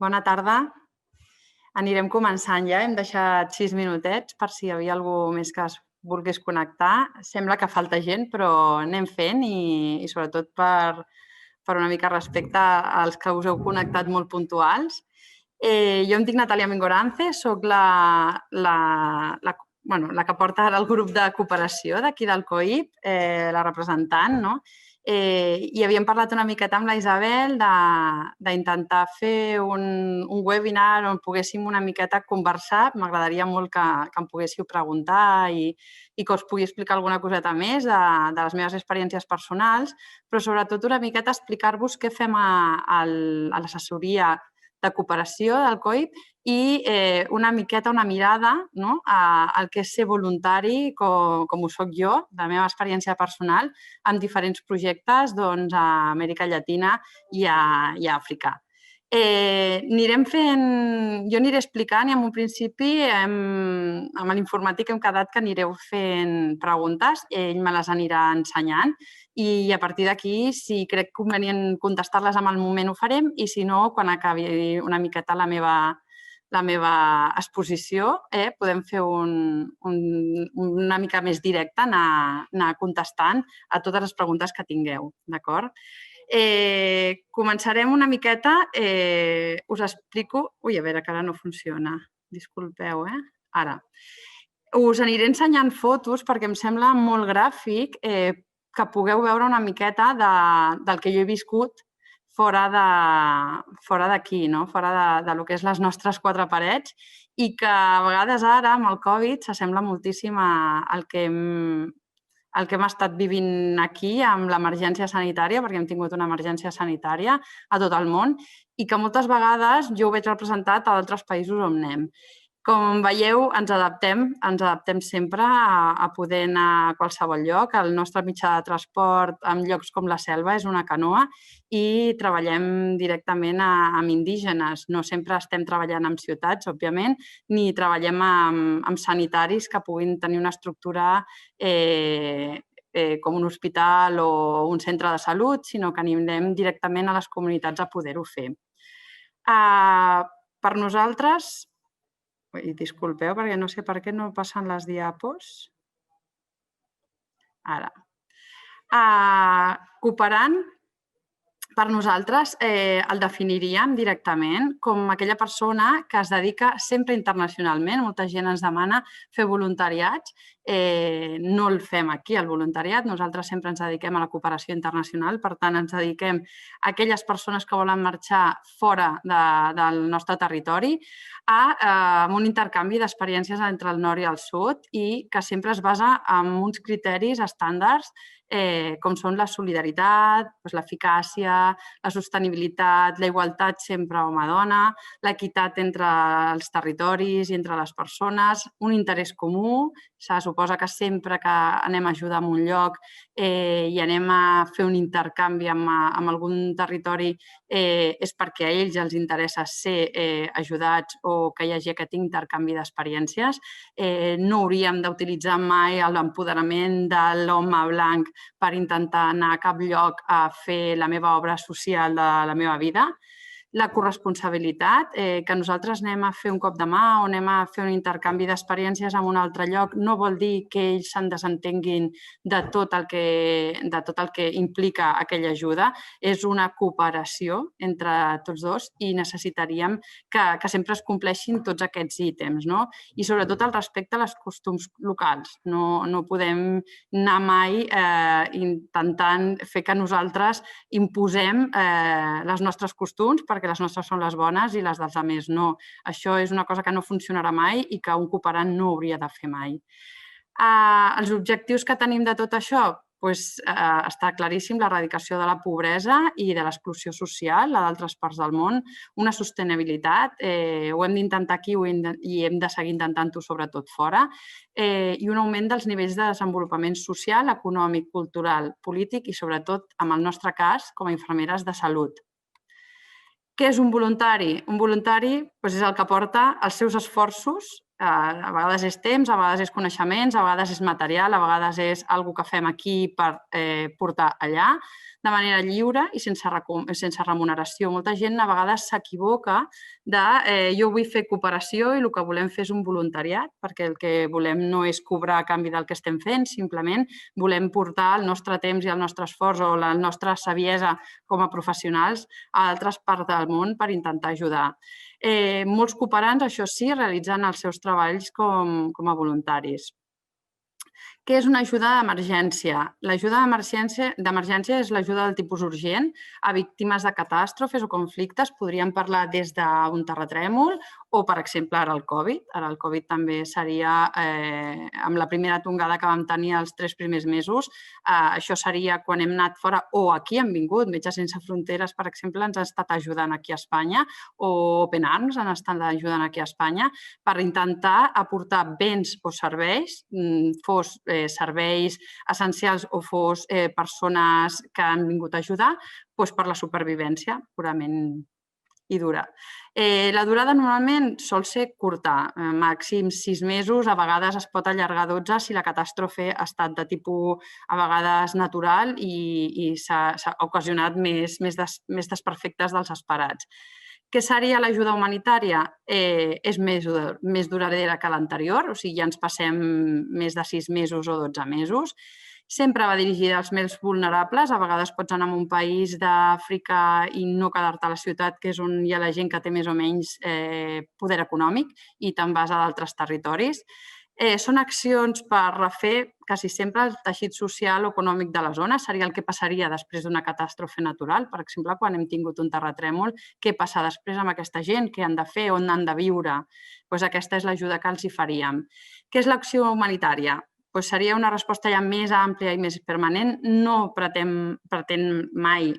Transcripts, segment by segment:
Bona tarda. Anirem començant ja. Hem deixat 6 minutets per si hi havia algú més que es volgués connectar. Sembla que falta gent, però anem fent i sobretot per una mica respecte als que us heu connectat molt puntuals. Jo em dic Natàlia Mingorance, soc la que porta ara el grup de cooperació d'aquí del COIP, la representant, no? I havíem parlat una miqueta amb la Isabel d'intentar fer un webinar on poguéssim una miqueta conversar. M'agradaria molt que em poguéssiu preguntar i que us pugui explicar alguna coseta més de les meves experiències personals, però sobretot una miqueta explicar-vos què fem a l'assessoria de cooperació del COIP i una miqueta, una mirada al que és ser voluntari, com ho soc jo, de la meva experiència personal, amb diferents projectes a Amèrica Llatina i a Àfrica. Jo aniré explicant i en un principi amb l'informàtic hem quedat que anireu fent preguntes, ell me les anirà ensenyant i a partir d'aquí, si crec convenient contestar-les en el moment ho farem i si no, quan acabi una miqueta la meva exposició, podem fer una mica més directe, anar contestant a totes les preguntes que tingueu, d'acord? Començarem una miqueta, us explico... Ui, a veure, que ara no funciona. Disculpeu, Ara. Us aniré ensenyant fotos perquè em sembla molt gràfic que pugueu veure una miqueta del que jo he viscut fora d'aquí, fora del que és les nostres quatre parets i que a vegades ara, amb el Covid, s'assembla moltíssim al que hem estat vivint aquí amb l'emergència sanitària, perquè hem tingut una emergència sanitària a tot el món i que moltes vegades jo ho veig representat a altres països on anem. Com veieu, ens adaptem sempre a poder anar a qualsevol lloc. El nostre mitjà de transport en llocs com la selva és una canoa i treballem directament amb indígenes. No sempre estem treballant en ciutats, òbviament, ni treballem amb sanitaris que puguin tenir una estructura com un hospital o un centre de salut, sinó que anirem directament a les comunitats a poder-ho fer. Per nosaltres... Disculpeu, perquè no sé per què no passen les diapos. Ara. Cooperant, per nosaltres, el definiríem directament com aquella persona que es dedica sempre internacionalment. Molta gent ens demana fer voluntariats. No el fem aquí, el voluntariat. Nosaltres sempre ens dediquem a la cooperació internacional. Per tant, ens dediquem a aquelles persones que volen marxar fora del nostre territori amb un intercanvi d'experiències entre el nord i el sud i que sempre es basa en uns criteris estàndards com són la solidaritat, l'eficàcia, la sostenibilitat, la igualtat sempre home-dona, l'equitat entre els territoris i entre les persones, un interès comú. Se suposa que sempre que anem a ajudar en un lloc i anem a fer un intercanvi amb algun territori és perquè a ells els interessa ser ajudats o que hi hagi aquest intercanvi d'experiències. No hauríem d'utilitzar mai l'empoderament de l'home blanc per intentar anar a cap lloc a fer la meva obra social de la meva vida. La corresponsabilitat, que nosaltres anem a fer un cop de mà o anem a fer un intercanvi d'experiències en un altre lloc, no vol dir que ells se'n desentenguin de tot el que implica aquella ajuda. És una cooperació entre tots dos i necessitaríem que sempre es compleixin tots aquests ítems. I sobretot el respecte als costums locals. No podem anar mai intentant fer que nosaltres imposem els nostres costums perquè les nostres són les bones i les dels altres no. Això és una cosa que no funcionarà mai i que un cooperant no hauria de fer mai. Els objectius que tenim de tot això? Està claríssim l'erradicació de la pobresa i de l'exclusió social a d'altres parts del món, una sostenibilitat, ho hem d'intentar aquí i hem de seguir intentant-ho sobretot fora, i un augment dels nivells de desenvolupament social, econòmic, cultural, polític i sobretot, en el nostre cas, com a infermeres de salut. Què és un voluntari? Un voluntari és el que porta els seus esforços A vegades és temps, a vegades és coneixements, a vegades és material, a vegades és alguna que fem aquí per portar allà, de manera lliure i sense remuneració. Molta gent a vegades s'equivoca de jo vull fer cooperació i el que volem fer és un voluntariat, perquè el que volem no és cobrar a canvi del que estem fent, simplement volem portar el nostre temps i el nostre esforç o la nostra saviesa com a professionals a altres parts del món per intentar ajudar. Molts cooperants, això sí, realitzen els seus treballs com a voluntaris. Què és una ajuda d'emergència? L'ajuda d'emergència és l'ajuda del tipus urgent a víctimes de catàstrofes o conflictes. Podríem parlar des d'un terratrèmol o, per exemple, ara el Covid. Ara el Covid també seria, amb la primera tongada que vam tenir els 3 primers mesos, això seria quan hem anat fora o aquí han vingut. Metges Sense Fronteres, per exemple, ens ha estat ajudant aquí a Espanya o Open Arms ens estan ajudant aquí a Espanya per intentar aportar béns o serveis, fos serveis essencials o fos persones que han vingut a ajudar, per la supervivència purament i dura. La durada normalment sol ser curta, màxim 6 mesos, a vegades es pot allargar 12 si la catàstrofe ha estat de tipus a vegades natural i s'ha ocasionat més desperfectes dels esperats. Què seria l'ajuda humanitària? És més duradora que l'anterior, o sigui, ja ens passem més de 6 mesos o 12 mesos. Sempre va dirigida als més vulnerables. A vegades pots anar a un país d'Àfrica i no quedar-te a la ciutat, que és on hi ha la gent que té més o menys poder econòmic, i te'n vas a d'altres territoris. Són accions per refer quasi sempre el teixit social o econòmic de la zona. Seria el que passaria després d'una catàstrofe natural. Per exemple, quan hem tingut un terratrèmol, què passa després amb aquesta gent? Què han de fer? On han de viure? Aquesta és l'ajuda que els hi faríem. Què és l'acció humanitària? Seria una resposta ja més àmplia i més permanent. No pretén mai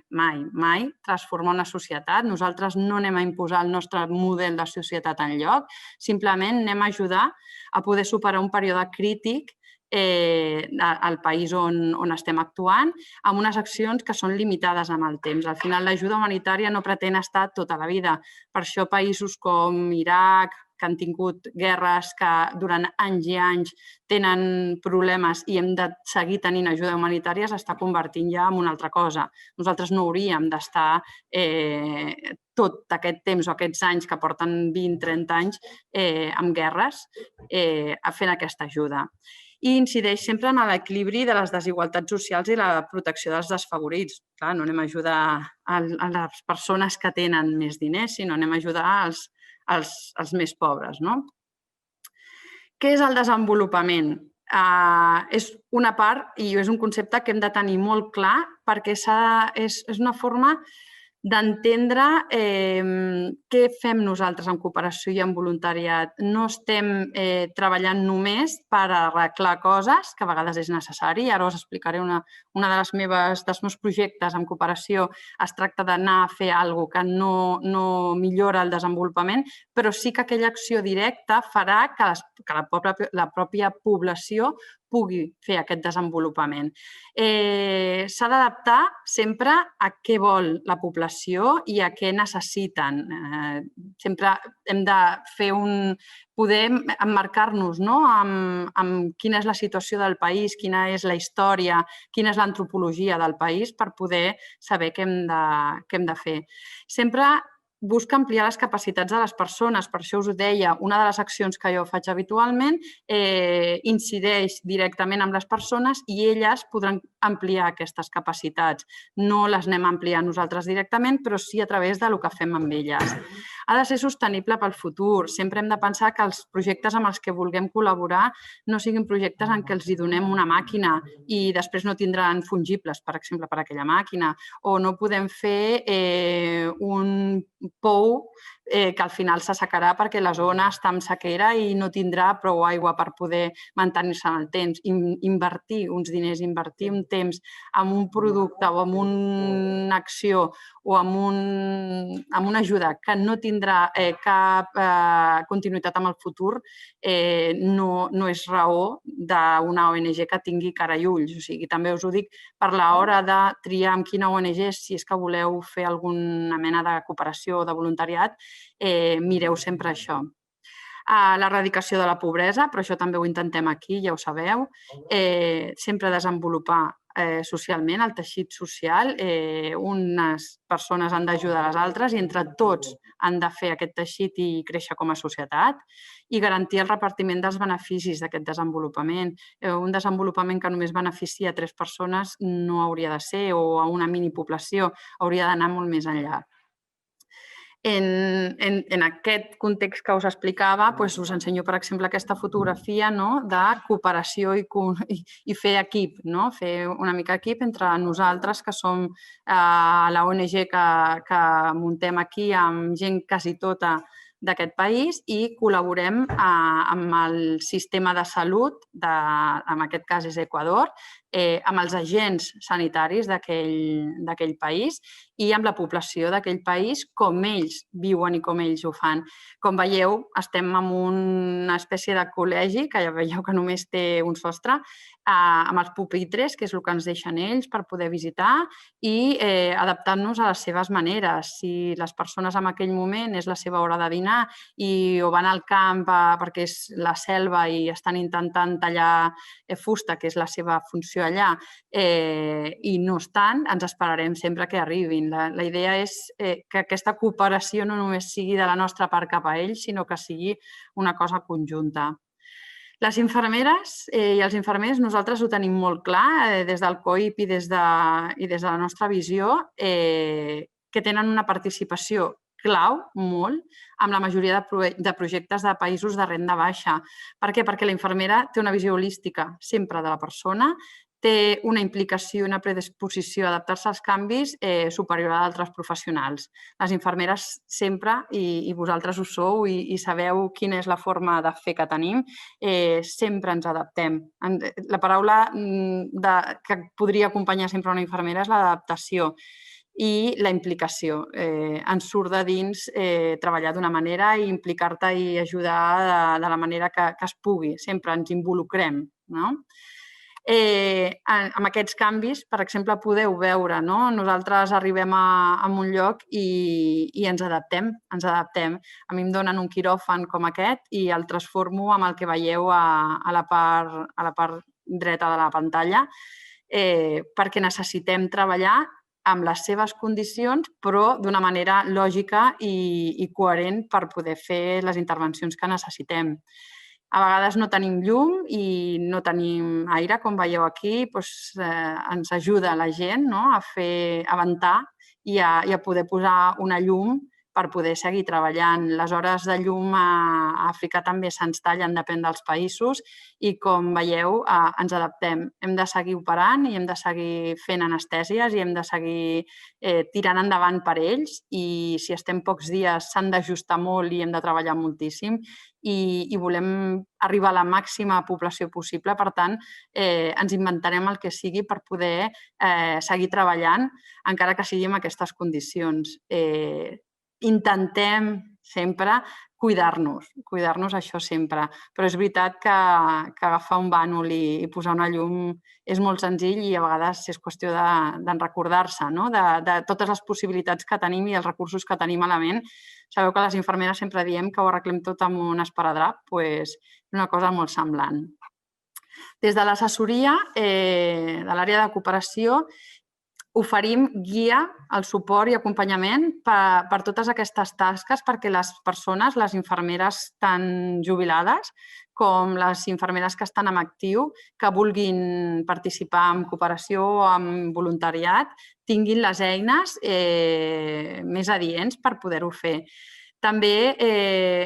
transformar una societat. Nosaltres no anem a imposar el nostre model de societat enlloc. Simplement anem a ajudar a poder superar un període crític al país on estem actuant amb unes accions que són limitades amb el temps. Al final, l'ajuda humanitària no pretén estar tota la vida. Per això països com Iraq, que han tingut guerres que durant anys i anys tenen problemes i hem de seguir tenint ajuda humanitària, s'està convertint ja en una altra cosa. Nosaltres no hauríem d'estar tot aquest temps o aquests anys que porten 20-30 anys amb guerres fent aquesta ajuda. I incideix sempre en l'equilibri de les desigualtats socials i la protecció dels desfavorits. Clar, no anem a ajudar a les persones que tenen més diners, sinó anem a ajudar als més pobres. Què és el desenvolupament? És una part i és un concepte que hem de tenir molt clar perquè és una forma d'entendre què fem nosaltres en cooperació i en voluntariat. No estem treballant només per arreglar coses, que a vegades és necessari. Ara us explicaré dels meus projectes en cooperació. Es tracta d'anar a fer alguna cosa que no millora el desenvolupament, però sí que aquella acció directa farà que la pròpia població pugui fer aquest desenvolupament. S'ha d'adaptar sempre a què vol la població i a què necessiten. Sempre hem de poder emmarcar-nos amb quina és la situació del país, quina és la història, quina és l'antropologia del país per poder saber què hem de fer. Sempre busca ampliar les capacitats de les persones. Per això us ho deia, una de les accions que jo faig habitualment incideix directament amb les persones i elles podran ampliar aquestes capacitats. No les anem a ampliar nosaltres directament, però sí a través del que fem amb elles. Ha de ser sostenible pel futur. Sempre hem de pensar que els projectes amb els que vulguem col·laborar no siguin projectes en què els donem una màquina i després no tindran fungibles, per exemple, per aquella màquina, o no podem fer un pou que al final s'assecarà perquè la zona està en sequera i no tindrà prou aigua per poder mantenir-se en el temps. Invertir uns diners, invertir un temps en un producte o en una acció o en una ajuda que no tindrà cap continuïtat amb el futur no és raó d'una ONG que tingui cara i ulls. O sigui, també us ho dic per l'hora de triar amb quina ONG, si és que voleu fer alguna mena de cooperació o de voluntariat, mireu sempre això. l'erradicació de la pobresa, però això també ho intentem aquí, ja ho sabeu. Sempre desenvolupar socialment el teixit social. Unes persones han d'ajudar les altres i entre tots han de fer aquest teixit i créixer com a societat i garantir el repartiment dels beneficis d'aquest desenvolupament. Un desenvolupament que només beneficia 3 persones no hauria de ser, o a una minipoblació, hauria d'anar molt més enllà. En aquest context que us explicava, us ensenyo, per exemple, aquesta fotografia de cooperació i fer equip, fer una mica equip entre nosaltres, que som l'ONG que muntem aquí amb gent quasi tota d'aquest país i col·laborem amb el sistema de salut, en aquest cas és Equador, amb els agents sanitaris d'aquell país i amb la població d'aquell país, com ells viuen i com ells ho fan. Com veieu, estem en una espècie de col·legi, que ja veieu que només té un sostre, amb els pupitres, que és el que ens deixen ells per poder visitar, i adaptant-nos a les seves maneres. Si les persones en aquell moment és la seva hora de dinar o van al camp perquè és la selva i estan intentant tallar fusta, que és la seva funció allà, i no estan, ens esperarem sempre que arribin. La idea és que aquesta cooperació no només sigui de la nostra part cap a ells, sinó que sigui una cosa conjunta. Les infermeres i els infermers, nosaltres ho tenim molt clar des del COIP i des de la nostra visió, que tenen una participació clau, molt, amb la majoria de projectes de països de renda baixa. Per què? Perquè la infermera té una visió holística sempre de la persona, té una implicació i una predisposició a adaptar-se als canvis superior a d'altres professionals. Les infermeres sempre, i vosaltres ho sou i sabeu quina és la forma de fer que tenim, sempre ens adaptem. La paraula que podria acompanyar sempre una infermera és l'adaptació i la implicació. Ens surt de dins treballar d'una manera i implicar-te i ajudar de la manera que es pugui. Sempre ens involucrem, no? Amb aquests canvis, per exemple, podeu veure, nosaltres arribem a un lloc i ens adaptem. A mi em donen un quiròfan com aquest i el transformo amb el que veieu a la part dreta de la pantalla, perquè necessitem treballar amb les seves condicions, però d'una manera lògica i coherent per poder fer les intervencions que necessitem. A vegades no tenim llum i no tenim aire, com veieu aquí, ens ajuda la gent a ventar i a poder posar una llum per poder seguir treballant. Les hores de llum a Àfrica també se'ns tallen, depèn dels països, i com veieu ens adaptem. Hem de seguir operant i hem de seguir fent anestèsies i hem de seguir tirant endavant per ells, i si estem pocs dies s'han d'ajustar molt i hem de treballar moltíssim i volem arribar a la màxima població possible. Per tant, ens inventarem el que sigui per poder seguir treballant, encara que sigui en aquestes condicions. Intentem sempre cuidar-nos això sempre, però és veritat que agafar un bànol i posar una llum és molt senzill i a vegades és qüestió de recordar-se de totes les possibilitats que tenim i els recursos que tenim a la ment. Sabeu que les infermeres sempre diem que ho arreglem tot amb un esparadrap, és una cosa molt semblant. Des de l'assessoria de l'àrea de cooperació oferim guia, el suport i acompanyament per totes aquestes tasques perquè les persones, les infermeres tan jubilades com les infermeres que estan en actiu, que vulguin participar en cooperació o en voluntariat, tinguin les eines més adients per poder-ho fer. També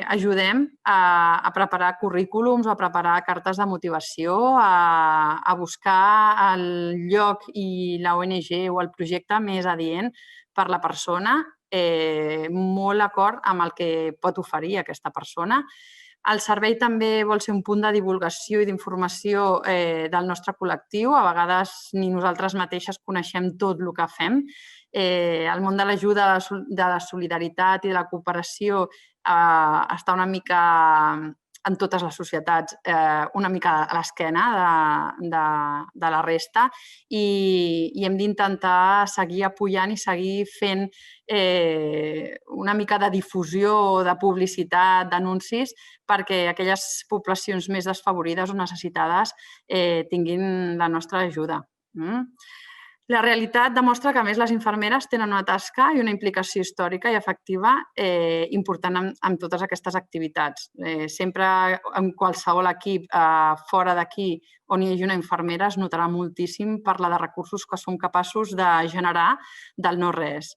ajudem a preparar currículums o a preparar cartes de motivació, a buscar el lloc i l'ONG o el projecte més adient per la persona, molt d'acord amb el que pot oferir aquesta persona. El servei també vol ser un punt de divulgació i d'informació del nostre col·lectiu. A vegades ni nosaltres mateixes coneixem tot el que fem. El món de l'ajuda, de la solidaritat i de la cooperació està una mica en totes les societats, una mica a l'esquena de la resta i hem d'intentar seguir apoyant i seguir fent una mica de difusió o de publicitat, d'anuncis, perquè aquelles poblacions més desfavorides o necessitades tinguin la nostra ajuda. La realitat demostra que, a més, les infermeres tenen una tasca i una implicació històrica i efectiva important en totes aquestes activitats. Sempre en qualsevol equip fora d'aquí on hi hagi una infermera es notarà moltíssim per la de recursos que som capaços de generar del no-res.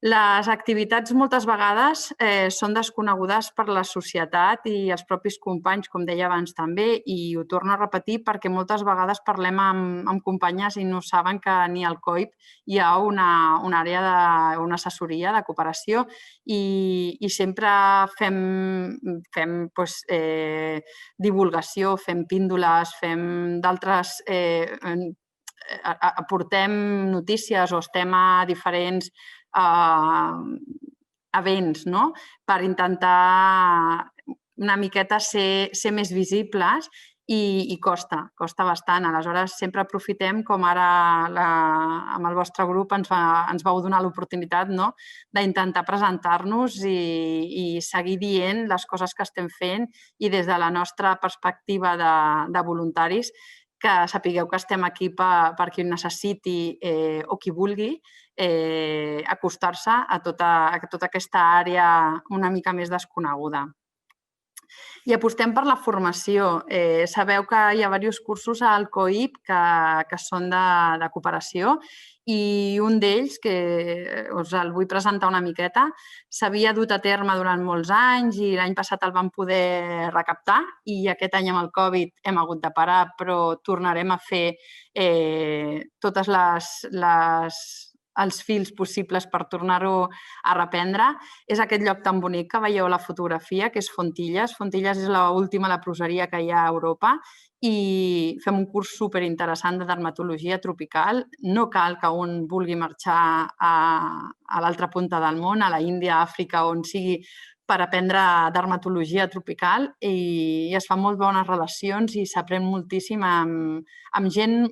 Les activitats moltes vegades són desconegudes per la societat i els propis companys, com deia abans també, i ho torno a repetir perquè moltes vegades parlem amb companyes i no saben que ni al COIP hi ha una àrea una assessoria de cooperació i sempre fem divulgació, fem píndoles, fem d'altres aportem notícies o estem a diferents events, no? Per intentar una miqueta ser més visibles i costa bastant. Aleshores, sempre aprofitem, com ara amb el vostre grup ens vau donar l'oportunitat d'intentar presentar-nos i seguir dient les coses que estem fent i des de la nostra perspectiva de voluntaris que sapigueu que estem aquí per qui ho necessiti o qui vulgui acostar-se a tota aquesta àrea una mica més desconeguda. I apostem per la formació. Sabeu que hi ha diversos cursos al COIP que són de cooperació i un d'ells, que us el vull presentar una miqueta, s'havia dut a terme durant molts anys i l'any passat el vam poder recaptar i aquest any amb el Covid hem hagut de parar, però tornarem a fer totes els fils possibles per tornar-ho a reprendre. És aquest lloc tan bonic que veieu a la fotografia, que és Fontilles. Fontilles és l'última leproseria que hi ha a Europa i fem un curs superinteressant de dermatologia tropical. No cal que un vulgui marxar a l'altra punta del món, a la Índia, a Àfrica, on sigui, per aprendre dermatologia tropical i es fan molt bones relacions i s'aprèn moltíssim amb gent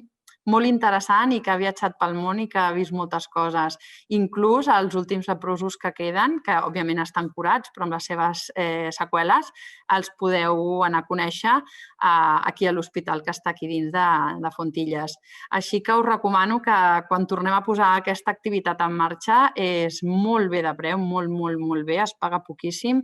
molt interessant i que ha viatjat pel món i que ha vist moltes coses. Inclús els últims leprosos que queden, que òbviament estan curats, però amb les seves seqüeles, els podeu anar a conèixer aquí a l'hospital que està aquí dins de Fontilles. Així que us recomano que quan tornem a posar aquesta activitat en marxa és molt bé de preu, molt, molt, molt bé, es paga poquíssim.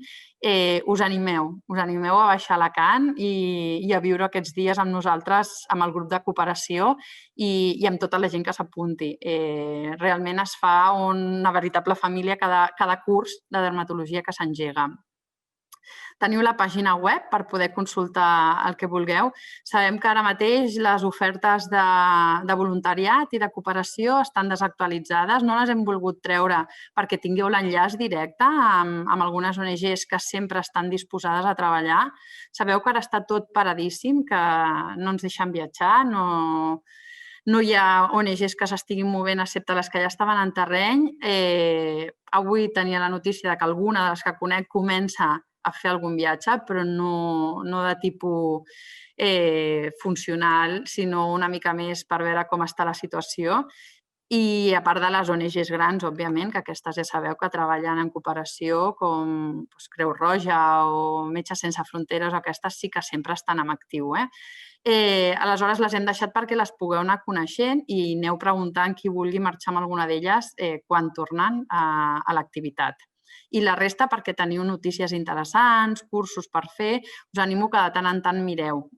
Us animeu a baixar a Alacant i a viure aquests dies amb nosaltres, amb el grup de cooperació i amb tota la gent que s'apunti. Realment es fa una veritable família cada curs de dermatologia que s'engega. Teniu la pàgina web per poder consultar el que vulgueu. Sabem que ara mateix les ofertes de voluntariat i de cooperació estan desactualitzades. No les hem volgut treure perquè tingueu l'enllaç directe amb algunes ONGs que sempre estan disposades a treballar. Sabeu que ara està tot paradíssim, que no ens deixen viatjar, no hi ha ONGs que s'estiguin movent excepte les que ja estaven en terreny. Avui tenia la notícia que alguna de les que conec comença a fer algun viatge, però no de tipus funcional, sinó una mica més per veure com està la situació. I a part de les ONGs grans, òbviament, que aquestes ja sabeu que treballen en cooperació, com Creu Roja o Metges Sense Fronteres, o aquestes sí que sempre estan en actiu. Aleshores, les hem deixat perquè les pugueu anar coneixent i aneu preguntant qui vulgui marxar amb alguna d'elles quan tornen a l'activitat. I la resta perquè teniu notícies interessants, cursos per fer, us animo que de tant en tant mireu.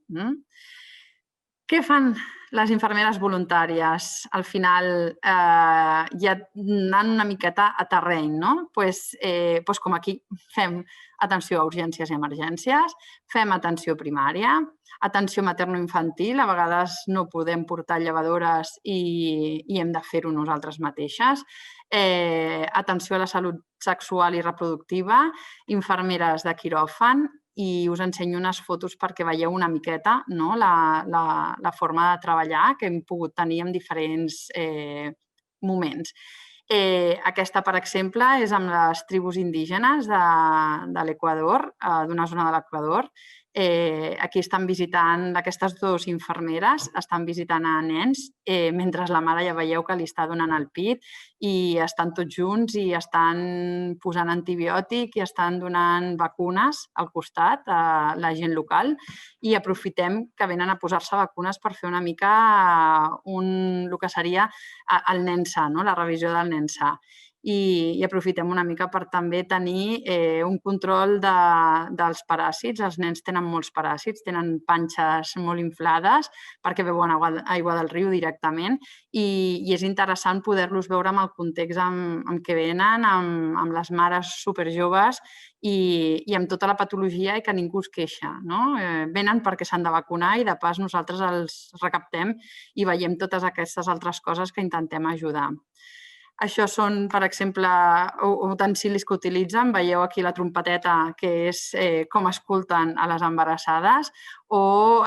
Què fan les infermeres voluntàries? Al final, ja anant una miqueta a terreny, no? Doncs com aquí, fem atenció a urgències i emergències, fem atenció primària, atenció materno-infantil, a vegades no podem portar llevadores i hem de fer-ho nosaltres mateixes, atenció a la salut sexual i reproductiva, infermeres de quiròfan, i us ensenyo unes fotos perquè veieu una miqueta la forma de treballar que hem pogut tenir en diferents moments. Aquesta, per exemple, és amb les tribus indígenes de l'Equador, d'una zona de l'Equador. Aquí estan visitant, aquestes dues infermeres estan visitant a nens, mentre la mare ja veieu que li està donant el pit i estan tots junts i estan posant antibiòtic i estan donant vacunes al costat a la gent local i aprofitem que venen a posar-se vacunes per fer una mica el que seria el nen sa, la revisió del nen sa. I aprofitem una mica per també tenir un control dels paràsits. Els nens tenen molts paràsits, tenen panxes molt inflades perquè beuen aigua del riu directament i és interessant poder-los veure amb el context en què venen, amb les mares superjoves i amb tota la patologia i que ningú es queixa. Venen perquè s'han de vacunar i de pas nosaltres els recaptem i veiem totes aquestes altres coses que intentem ajudar. Això són, per exemple, utensilis que utilitzen. Veieu aquí la trompeteta, que és com escolten a les embarassades, o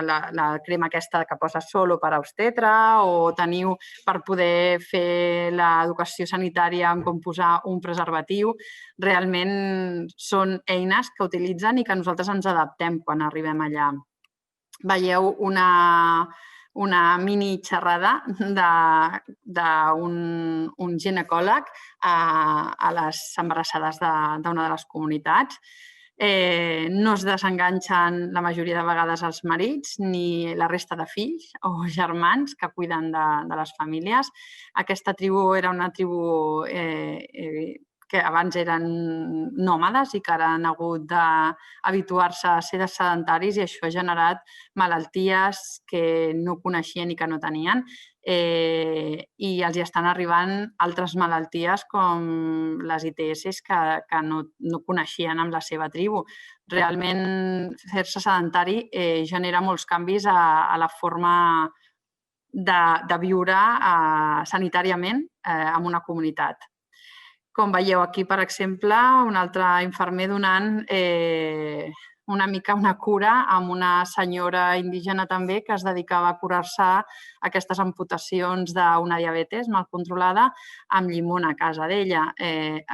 la crema aquesta que posa solo per a obstetra, o teniu per poder fer l'educació sanitària en com posar un preservatiu. Realment són eines que utilitzen i que nosaltres ens adaptem quan arribem allà. Veieu una mini xerrada d'un ginecòleg a les embarassades d'una de les comunitats. No es desenganxen la majoria de vegades els marits ni la resta de fills o germans que cuiden de les famílies. Aquesta tribu era una tribu que abans eren nòmades i que ara han hagut d'habituar-se a ser sedentaris i això ha generat malalties que no coneixien i que no tenien i els hi estan arribant altres malalties com les ITS que no coneixien amb la seva tribu. Realment, fer-se sedentari genera molts canvis a la forma de viure sanitàriament en una comunitat. Com veieu aquí, per exemple, un altre infermer donant una mica una cura amb una senyora indígena també que es dedicava a curar-se aquestes amputacions d'una diabetes mal controlada amb llimona a casa d'ella.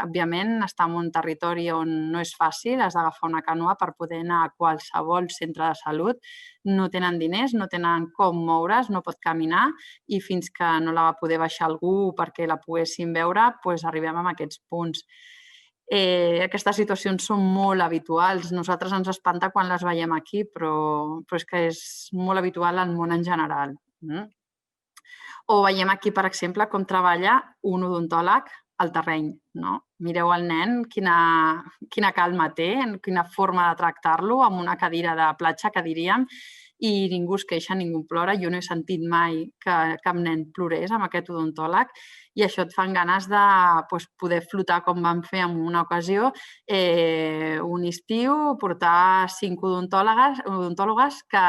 Òbviament, està en un territori on no és fàcil, has d'agafar una canoa per poder anar a qualsevol centre de salut. No tenen diners, no tenen com moure's, no pot caminar i fins que no la va poder baixar algú perquè la poguessin veure, doncs arribem a aquests punts. Aquestes situacions són molt habituals. Nosaltres ens espanta quan les veiem aquí, però és que és molt habitual al món en general. O veiem aquí, per exemple, com treballa un odontòleg al terreny. Mireu el nen, quina calma té, quina forma de tractar-lo, amb una cadira de platja, que diríem, i ningú es queixa, ningú plora. Jo no he sentit mai que cap nen plorés amb aquest odontòleg i això et fan ganes de poder flotar com vam fer en una ocasió un estiu, portar 5 odontòlogues que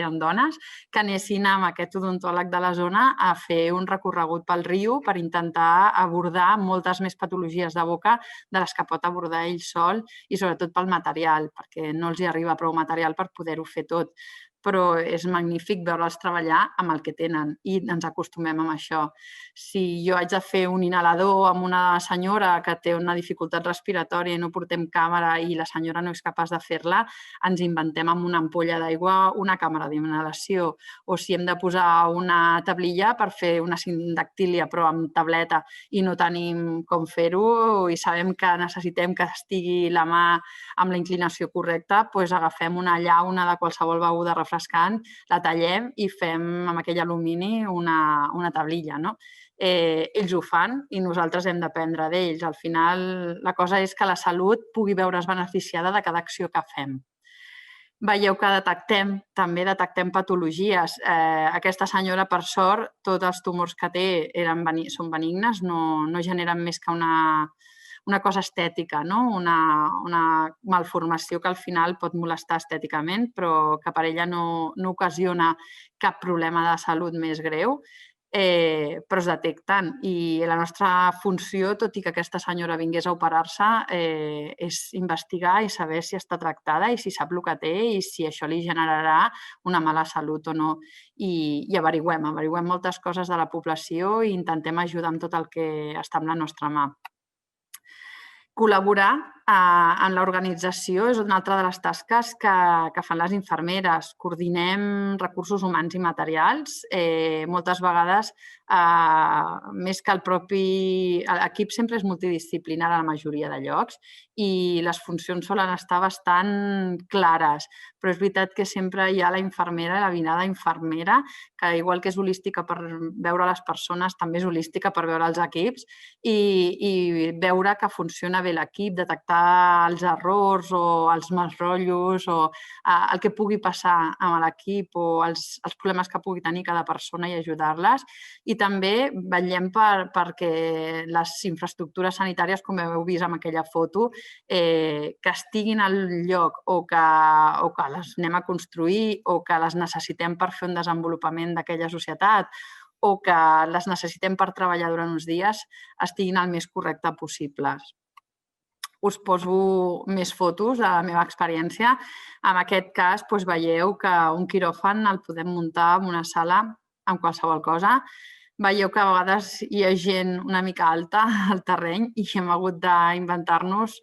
eren dones que anessin amb aquest odontòleg de la zona a fer un recorregut pel riu per intentar abordar moltes més patologies de boca de les que pot abordar ell sol i sobretot pel material, perquè no els hi arriba prou material per poder-ho fer tot. Però és magnífic veure'ls treballar amb el que tenen i ens acostumem amb això. Si jo haig de fer un inhalador amb una senyora que té una dificultat respiratòria i no portem càmera i la senyora no és capaç de fer-la, ens inventem amb una ampolla d'aigua una càmera d'inhalació. O si hem de posar una tablilla per fer una sindactília però amb tableta i no tenim com fer-ho i sabem que necessitem que estigui la mà amb la inclinació correcta, doncs agafem una llauna de qualsevol beguda refrescant, la tallem i fem amb aquell alumini una tablilla. Ells ho fan i nosaltres hem d'aprendre d'ells. Al final, la cosa és que la salut pugui veure's beneficiada de cada acció que fem. Veieu que també detectem patologies. Aquesta senyora, per sort, tots els tumors que té són benignes, no generen més que una cosa estètica, una malformació que al final pot molestar estèticament, però que per ella no ocasiona cap problema de salut més greu, però es detecten. I la nostra funció, tot i que aquesta senyora vingués a operar-se, és investigar i saber si està tractada i si sap el que té i si això li generarà una mala salut o no. I averigüem moltes coses de la població i intentem ajudar amb tot el que està en la nostra mà. Col·laborar En l'organització és una altra de les tasques que fan les infermeres. Coordinem recursos humans i materials. Moltes vegades, més que el propi... L'equip sempre és multidisciplinar a la majoria de llocs i les funcions solen estar bastant clares, però és veritat que sempre hi ha la infermera, la binada infermera, que igual que és holística per veure les persones, també és holística per veure els equips i veure que funciona bé l'equip, detectar els errors o els masrotllos o el que pugui passar amb l'equip o els problemes que pugui tenir cada persona i ajudar-les. I també vetllem perquè les infraestructures sanitàries, com heu vist en aquella foto, que estiguin al lloc o que les anem a construir o que les necessitem per fer un desenvolupament d'aquella societat o que les necessitem per treballar durant uns dies, estiguin el més correcte possibles. Us poso més fotos de la meva experiència. En aquest cas, veieu que un quiròfan el podem muntar en una sala amb qualsevol cosa. Veieu que a vegades hi ha gent una mica alta al terreny i hem hagut d'inventar-nos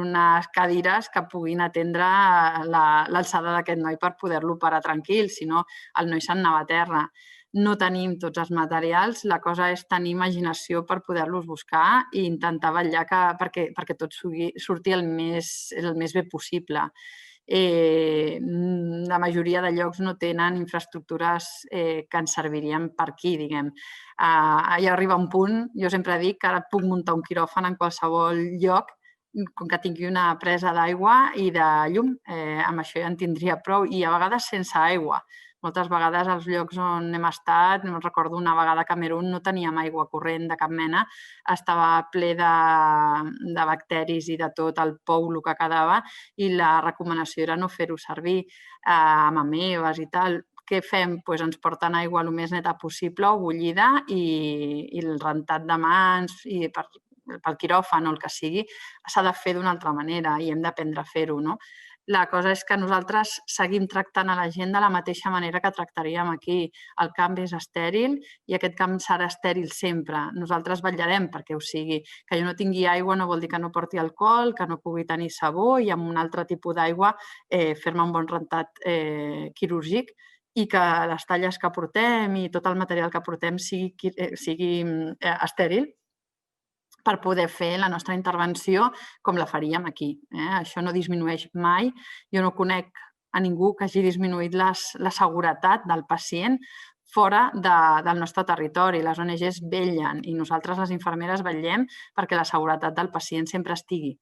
unes cadires que puguin atendre l'alçada d'aquest noi per poder-lo parar tranquil, si no el noi se'n anava a terra. No tenim tots els materials, la cosa és tenir imaginació per poder-los buscar i intentar vetllar perquè tot surti el més bé possible. La majoria de llocs no tenen infraestructures que ens servirien per aquí, diguem. Ja arriba un punt, jo sempre dic que ara puc muntar un quiròfan en qualsevol lloc, com que tingui una presa d'aigua i de llum, amb això ja en tindria prou, i a vegades sense aigua. Moltes vegades als llocs on hem estat, recordo una vegada a Camerun no teníem aigua corrent de cap mena, estava ple de bacteris i de tot el pou que quedava i la recomanació era no fer-ho servir amb amebes i tal. Què fem? Ens porten aigua el més neta possible o bullida i el rentat de mans i pel quiròfan o el que sigui s'ha de fer d'una altra manera i hem d'aprendre a fer-ho, no? La cosa és que nosaltres seguim tractant a la gent de la mateixa manera que tractaríem aquí. El camp és estèril i aquest camp serà estèril sempre. Nosaltres vetllarem perquè ho sigui. Que jo no tingui aigua no vol dir que no porti alcohol, que no pugui tenir sabó i amb un altre tipus d'aigua fer-me un bon rentat quirúrgic i que les talles que portem i tot el material que portem sigui estèril per poder fer la nostra intervenció com la faríem aquí. Això no disminueix mai. Jo no conec a ningú que hagi disminuït la seguretat del pacient fora del nostre territori. Les ONGs vetllen i nosaltres, les infermeres, vetllem perquè la seguretat del pacient sempre estigui.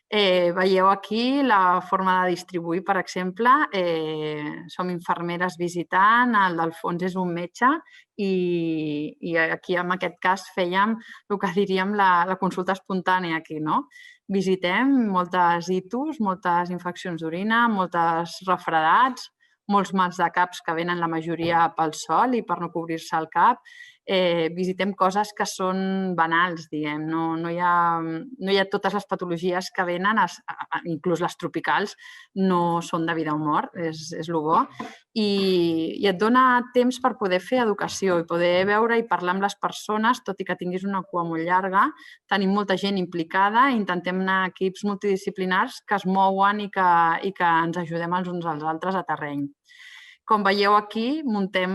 Veieu aquí la forma de distribuir, per exemple. Som infermeres visitant, el del fons és un metge i aquí en aquest cas fèiem el que diríem la consulta espontània aquí, no? Visitem moltes itus, moltes infeccions d'orina, molts refredats, molts mals de caps que venen la majoria pel sol i per no cobrir-se el cap. Visitem coses que són banals, diguem. No hi ha totes les patologies que venen, inclús les tropicals, no són de vida o mort, és el bo. I et dona temps per poder fer educació i poder veure i parlar amb les persones, tot i que tinguis una cua molt llarga. Tenim molta gent implicada, intentem anar a equips multidisciplinars que es mouen i que ens ajudem els uns als altres a terreny. Com veieu aquí, muntem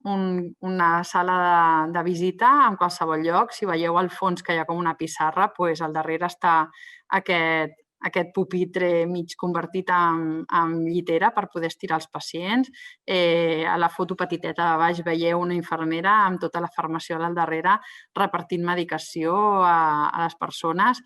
una sala de visita en qualsevol lloc. Si veieu al fons que hi ha com una pissarra, al darrere està aquest pupitre mig convertit en llitera per poder estirar els pacients. A la foto petiteta de baix veieu una infermera amb tota la farmaciola al darrere repartint medicació a les persones.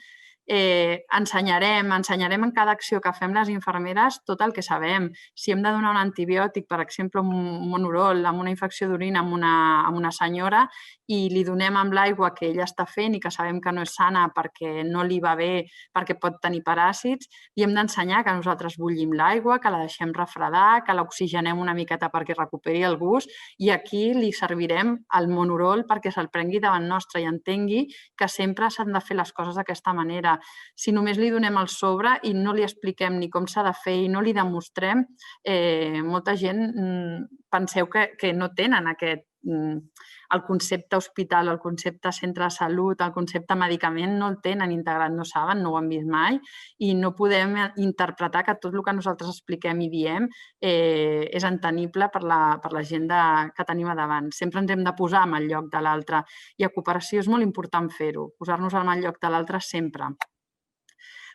Ensenyarem en cada acció que fem les infermeres tot el que sabem. Si hem de donar un antibiòtic, per exemple, un Monorol amb una infecció d'orina a una senyora i li donem amb l'aigua que ella està fent i que sabem que no és sana perquè no li va bé, perquè pot tenir paràsits, i hem d'ensenyar que nosaltres bullim l'aigua, que la deixem refredar, que l'oxigenem una miqueta perquè recuperi el gust i aquí li servirem el Monorol perquè se'l prengui davant nostre i entengui que sempre s'han de fer les coses d'aquesta manera. Si només li donem el sobre i no li expliquem ni com s'ha de fer i no li demostrem, molta gent penseu que no tenen aquest el concepte hospital, el concepte centre de salut, el concepte medicament no el tenen integrat, no saben, no ho han vist mai i no podem interpretar que tot el que nosaltres expliquem i diem és entenible per la gent que tenim a davant. Sempre ens hem de posar en el lloc de l'altre i a cooperació és molt important fer-ho, posar-nos en el lloc de l'altre sempre.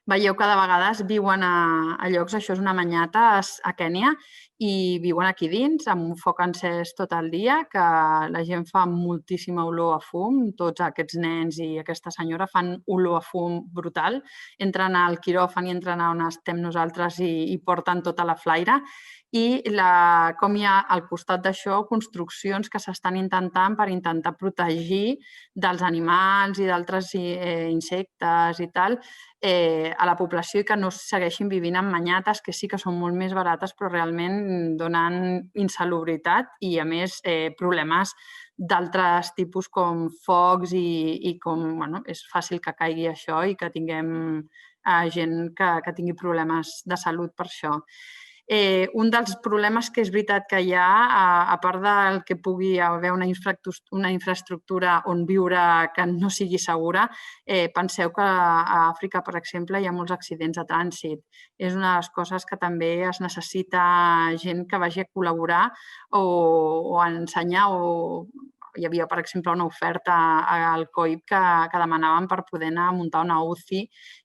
Veieu que de vegades viuen a llocs, això és una manyata a Kènia, i viuen aquí dins amb un foc encès tot el dia, que la gent fa moltíssima olor a fum, tots aquests nens i aquesta senyora fan olor a fum brutal, entren al quiròfan i entren on estem nosaltres i porten tota la flaire, i com hi ha al costat d'això construccions que s'estan intentant per intentar protegir dels animals i d'altres insectes i tal, a la població i que no segueixin vivint en manyates, que sí que són molt més barates, però realment donen insalubritat i, a més, problemes d'altres tipus com focs i com és fàcil que caigui això i que tinguem gent que tingui problemes de salut per això. Un dels problemes que és veritat que hi ha, a part del que pugui haver una infraestructura on viure que no sigui segura, penseu que a Àfrica, per exemple, hi ha molts accidents de trànsit. És una de les coses que també es necessita gent que vagi a col·laborar o a ensenyar hi havia, per exemple, una oferta al COIP que demanaven per poder anar a muntar una UCI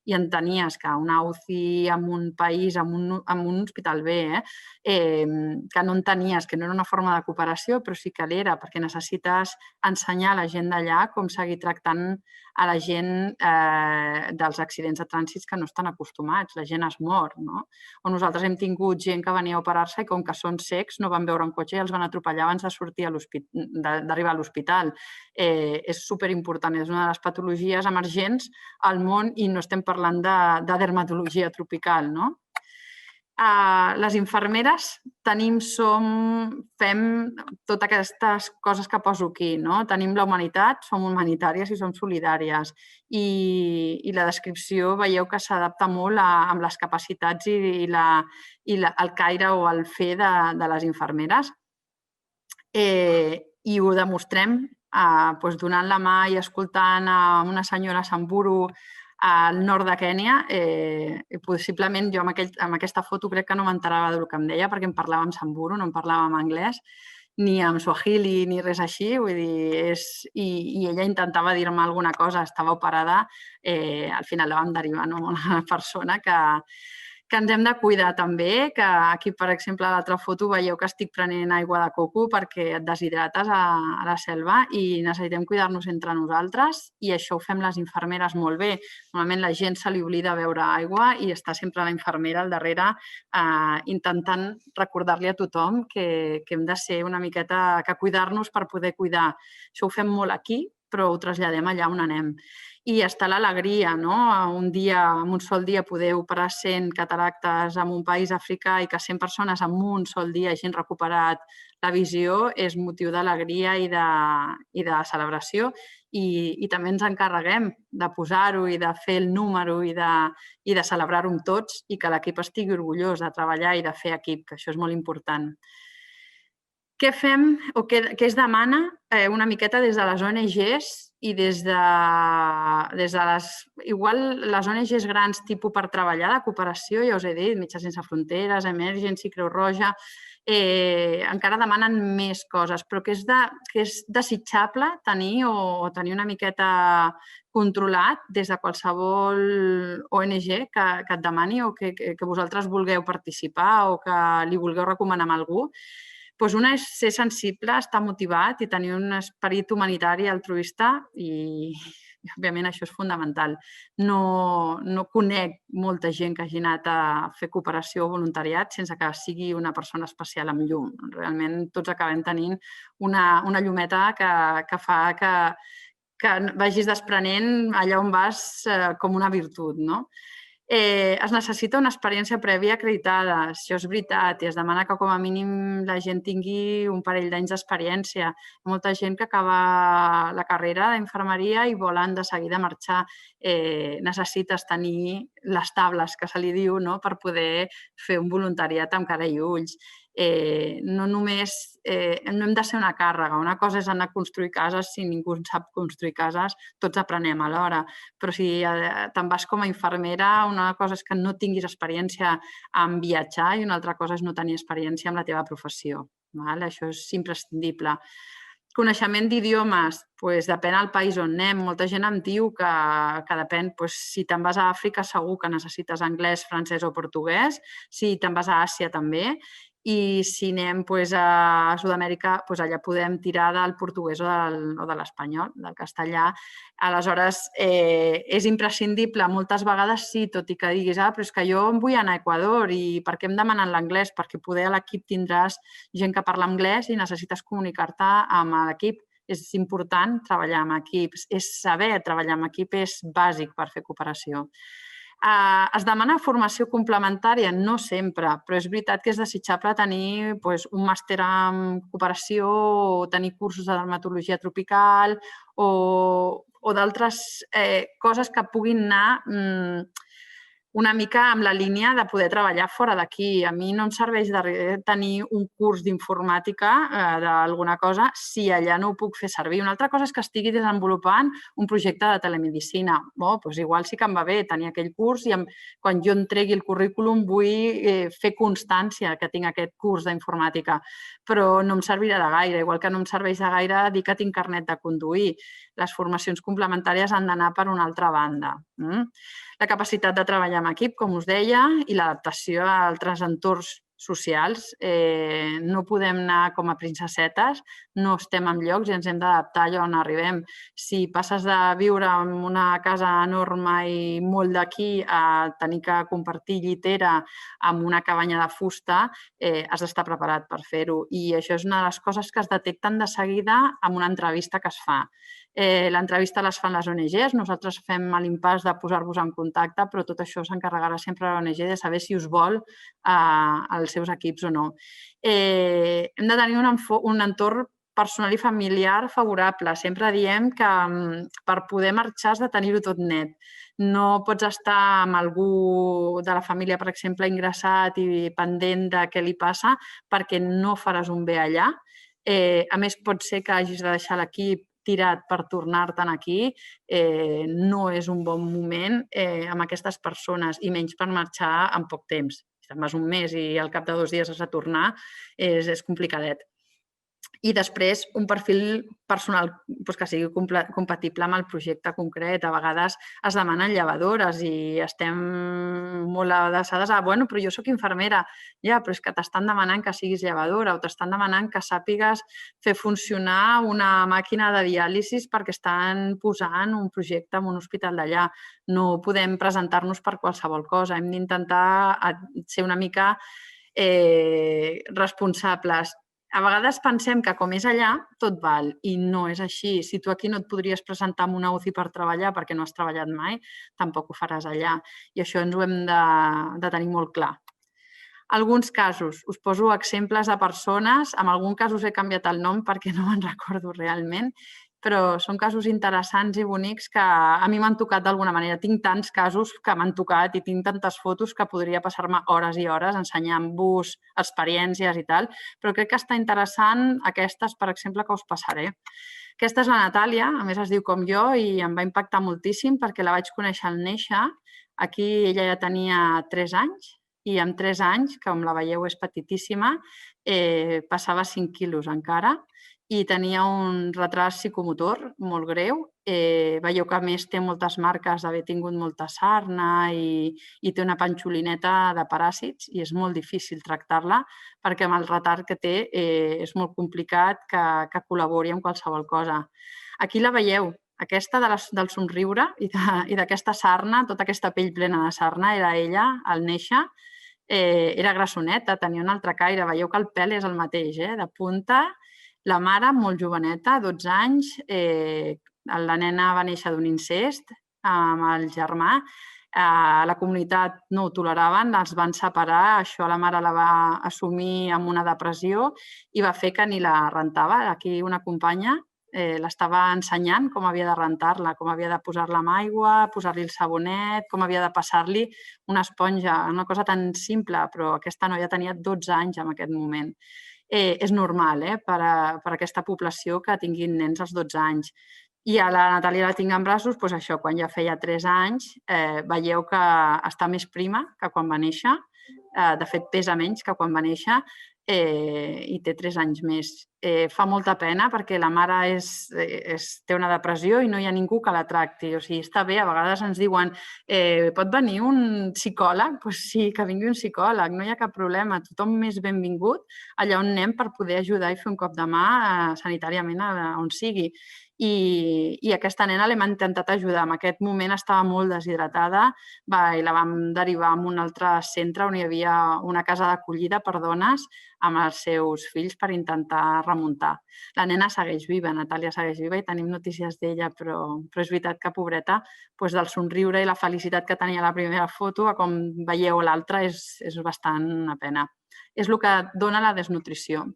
i entenies que una UCI en un país, en un hospital bé, que no entenies, que no era una forma de cooperació, però sí que l'era, perquè necessites ensenyar a la gent d'allà com seguir tractant a la gent dels accidents de trànsit que no estan acostumats. La gent es mor, no? O nosaltres hem tingut gent que venia a operar-se i com que són cecs no van veure un cotxe i els van atropellar abans de sortir d'arribar a l'hospital. És superimportant, és una de les patologies emergents al món i no estem parlant de dermatologia tropical, no? Les infermeres fem totes aquestes coses que poso aquí, no? Tenim la humanitat, som humanitàries i som solidàries i la descripció veieu que s'adapta molt amb les capacitats i el caire o el fer de les infermeres i ho demostrem donant la mà i escoltant a una senyora a Samburu al nord de Kènia. Possiblement jo amb aquesta foto crec que no m'enterava del que em deia perquè em parlava en Samburu, no em parlava en anglès, ni en Swahili ni res així. Vull dir, i ella intentava dir-me alguna cosa, estava operada, al final la vam derivar a una persona que ens hem de cuidar també, que aquí, per exemple, a l'altra foto veieu que estic prenent aigua de coco perquè et deshidrates a la selva i necessitem cuidar-nos entre nosaltres i això ho fem les infermeres molt bé. Normalment la gent se li oblida beure aigua i està sempre la infermera al darrere intentant recordar-li a tothom que hem de ser una miqueta, que cuidar-nos per poder cuidar. Això ho fem molt aquí, però ho traslladem allà on anem. I està l'alegria, no? En un sol dia poder operar 100 cataractes en un país africà i que 100 persones en un sol dia hagin recuperat la visió és motiu d'alegria i de celebració i també ens encarreguem de posar-ho i de fer el número i de celebrar-ho amb tots i que l'equip estigui orgullós de treballar i de fer equip, que això és molt important. Què fem o què es demana una miqueta des de les ONGs i des de les ONGs grans tipus per treballar de cooperació, ja us he dit, Metges Sense Fronteres, Emergency, Creu Roja, encara demanen més coses, però que és desitjable tenir o tenir una miqueta controlat des de qualsevol ONG que et demani o que vosaltres vulgueu participar o que li vulgueu recomanar a algú. Una és ser sensible, estar motivat i tenir un esperit humanitari altruista i, òbviament, això és fundamental. No conec molta gent que hagi anat a fer cooperació o voluntariat sense que sigui una persona especial amb llum. Realment tots acabem tenint una llumeta que fa que vagis desprenent allà on vas com una virtut, no? Es necessita una experiència prèvia acreditada, això és veritat, i es demana que com a mínim la gent tingui un parell d'anys d'experiència. Hi ha molta gent que acaba la carrera d'infermeria i volen de seguida marxar. Necessites tenir les tables, que se li diu, per poder fer un voluntariat amb cara i ulls. no hem de ser una càrrega. Una cosa és anar a construir cases, si ningú sap construir cases, tots aprenem alhora. Però si te'n vas com a infermera, una cosa és que no tinguis experiència en viatjar i una altra cosa és no tenir experiència en la teva professió. Això és imprescindible. Coneixement d'idiomes, depèn del país on anem. Molta gent em diu que depèn, si te'n vas a Àfrica segur que necessites anglès, francès o portuguès, si te'n vas a Àsia també, i si anem a Sud-amèrica, allà podem tirar del portuguès o de l'espanyol, del castellà. Aleshores, és imprescindible. Moltes vegades sí, tot i que diguis, però és que jo em vull anar a Equador i per què em demanen l'anglès? Perquè poder a l'equip tindràs gent que parla anglès i necessites comunicar-te amb l'equip. És important treballar amb equips. Saber treballar amb equip és bàsic per fer cooperació. Es demana formació complementària? No sempre, però és veritat que és desitjable tenir un màster en cooperació o tenir cursos de dermatologia tropical o d'altres coses que puguin anar una mica amb la línia de poder treballar fora d'aquí. A mi no em serveix de tenir un curs d'informàtica d'alguna cosa si allà no ho puc fer servir. Una altra cosa és que estigui desenvolupant un projecte de telemedicina. Igual sí que em va bé tenir aquell curs i quan jo em tregui el currículum vull fer constància que tinc aquest curs d'informàtica, però no em servirà de gaire, igual que no em serveix de gaire dir que tinc carnet de conduir. Les formacions complementàries han d'anar per una altra banda. La capacitat de treballar en equip, com us deia, i l'adaptació a altres entorns socials. No podem anar com a princessetes, no estem en llocs i ens hem d'adaptar allà on arribem. Si passes de viure en una casa enorme i molt d'aquí a tenir que compartir llitera amb una cabanya de fusta, has d'estar preparat per fer-ho. I això és una de les coses que es detecten de seguida amb una entrevista que es fa. L'entrevista les fan les ONGs, nosaltres fem l'impàs de posar-vos en contacte, però tot això s'encarregarà sempre l'ONG de saber si us vol als seus equips o no. Hem de tenir un entorn personal i familiar favorable. Sempre diem que per poder marxar has de tenir-ho tot net. No pots estar amb algú de la família, per exemple, ingressat i pendent de què li passa perquè no faràs un bé allà. A més, pot ser que hagis de deixar l'equip tirat per tornar-te'n aquí, no és un bon moment amb aquestes persones i menys per marxar en poc temps. Si te'n vas un mes i al cap de 2 dies has de tornar, és complicadet. I després, un perfil personal que sigui compatible amb el projecte concret. A vegades es demanen llevadores i estem molt adreçades a però jo soc infermera. Ja, però és que t'estan demanant que siguis llevadora o t'estan demanant que sàpigues fer funcionar una màquina de diàlisis perquè estan posant un projecte en un hospital d'allà. No podem presentar-nos per qualsevol cosa. Hem d'intentar ser una mica responsables. A vegades pensem que com és allà, tot val, i no és així. Si tu aquí no et podries presentar amb una UCI per treballar perquè no has treballat mai, tampoc ho faràs allà. I això ens ho hem de tenir molt clar. Alguns casos, us poso exemples de persones, en algun cas us he canviat el nom perquè no me'n recordo realment, però són casos interessants i bonics que a mi m'han tocat d'alguna manera. Tinc tants casos que m'han tocat i tinc tantes fotos que podria passar-me hores i hores ensenyant-vos experiències i tal, però crec que està interessant aquestes, per exemple, que us passaré. Aquesta és la Natàlia, a més es diu com jo i em va impactar moltíssim perquè la vaig conèixer al néixer. Aquí ella ja tenia 3 anys i amb 3 anys, com la veieu és petitíssima, passava 5 quilos encara i tenia un retard psicomotor molt greu. Veieu que a més té moltes marques d'haver tingut molta sarna i té una panxolineta de paràsits i és molt difícil tractar-la perquè amb el retard que té és molt complicat que col·labori amb qualsevol cosa. Aquí la veieu, aquesta del somriure i d'aquesta sarna, tota aquesta pell plena de sarna, era ella al néixer. Era grassoneta, tenia un altre caire, veieu que el pèl és el mateix, de punta. La mare, molt joveneta, 12 anys, la nena va néixer d'un incest amb el germà. La comunitat no ho toleraven, els van separar, això la mare la va assumir amb una depressió i va fer que ni la rentava. Aquí una companya L'estava ensenyant com havia de rentar-la, com havia de posar-la amb aigua, posar-li el sabonet, com havia de passar-li una esponja, una cosa tan simple, però aquesta noia tenia 12 anys en aquest moment. És normal per a aquesta població que tinguin nens als 12 anys. I a la Natàlia la tinc en braços, doncs això, quan ja feia 3 anys, veieu que està més prima que quan va néixer, de fet pesa menys que quan va néixer, i té 3 anys més. Fa molta pena perquè la mare té una depressió i no hi ha ningú que la tracti. O sigui, està bé, a vegades ens diuen pot venir un psicòleg? Doncs sí, que vingui un psicòleg, no hi ha cap problema. Tothom és benvingut allà on anem per poder ajudar i fer un cop de mà sanitàriament on sigui. I aquesta nena l'hem intentat ajudar. En aquest moment estava molt deshidratada i la vam derivar a un altre centre on hi havia una casa d'acollida per dones amb els seus fills per intentar remuntar. La nena segueix viva, Natàlia segueix viva i tenim notícies d'ella, però és veritat que, pobreta, del somriure i la felicitat que tenia a la primera foto, com veieu l'altra, és bastant una pena. És el que dona la desnutrició.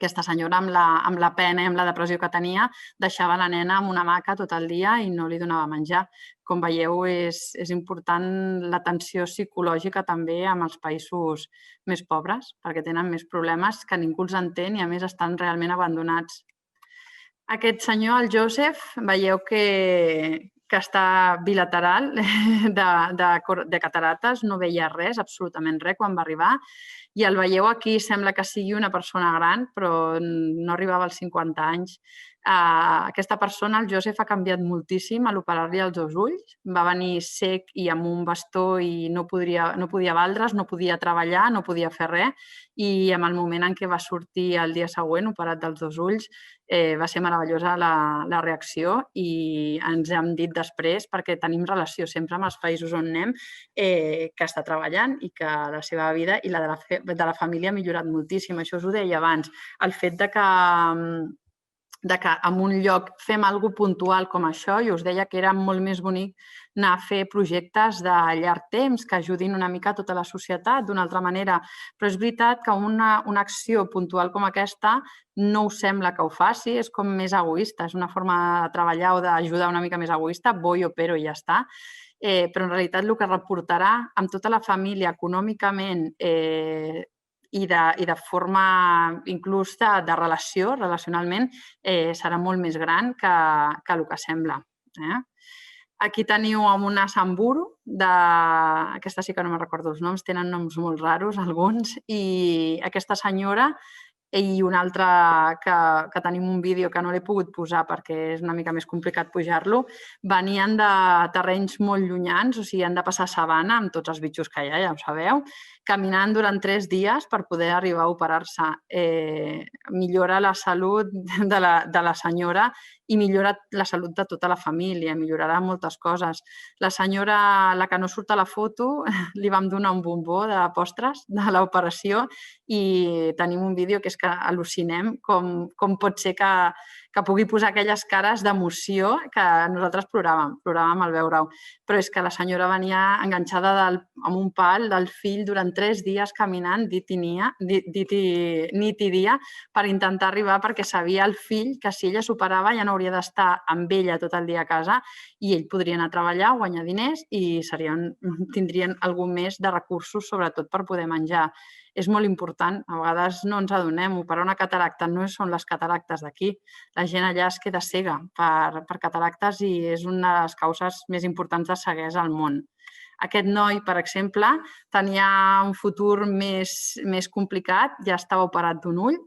Aquesta senyora, amb la pena i amb la depressió que tenia, deixava la nena amb una hamaca tot el dia i no li donava menjar. Com veieu, és important l'atenció psicològica també amb els països més pobres, perquè tenen més problemes que ningú els entén i, a més, estan realment abandonats. Aquest senyor, el Joseph, veieu que està bilateral de catarates, no veia res, absolutament res, quan va arribar. I el veieu aquí, sembla que sigui una persona gran, però no arribava als 50 anys. Aquesta persona, el Joseph, ha canviat moltíssim a l'operar-li els dos ulls. Va venir sec i amb un bastó i no podia valdre's, no podia treballar, no podia fer res. I en el moment en què va sortir el dia següent, operat dels dos ulls, va ser meravellosa la reacció i ens hem dit després, perquè tenim relació sempre amb els països on anem, que està treballant i que la seva vida i la de la família ha millorat moltíssim. Això us ho deia abans. El fet de que en un lloc fem alguna cosa puntual com això, i us deia que era molt més bonic anar a fer projectes de llarg temps que ajudin una mica a tota la societat d'una altra manera. Però és veritat que una acció puntual com aquesta no us sembla que ho faci, és com més egoista, és una forma de treballar o d'ajudar una mica més egoista, voy, opero i ja està. Però en realitat el que reportarà amb tota la família econòmicament i de forma inclús de relació, relacionalment, serà molt més gran que el que sembla. Aquí teniu una Samburu, aquesta sí que no me'n recordo els noms, tenen noms molt raros alguns, i aquesta senyora i una altra que tenim un vídeo que no l'he pogut posar perquè és una mica més complicat pujar-lo, venien de terrenys molt llunyans, o sigui, han de passar sabana amb tots els bitxos que hi ha, ja ho sabeu, caminant durant 3 dies per poder arribar a operar-se. Millora la salut de la senyora i millora la salut de tota la família, millorarà moltes coses. La senyora, la que no surt a la foto, li vam donar un bombó de postres de l'operació i tenim un vídeo que és que al·lucinem com pot ser que pugui posar aquelles cares d'emoció que nosaltres ploràvem al veure-ho. Però és que la senyora venia enganxada amb un pal del fill durant 3 dies caminant nit i dia per intentar arribar, perquè sabia el fill que si ella s'operava ja no hauria d'estar amb ella tot el dia a casa i ell podria anar a treballar, guanyar diners i tindrien algun més de recursos, sobretot per poder menjar. És molt important, a vegades no ens adonem, operar una cataracta no són les cataractes d'aquí. La gent allà es queda cega per cataractes i és una de les causes més importants de ceguesa al món. Aquest noi, per exemple, tenia un futur més complicat, ja estava operat d'un ull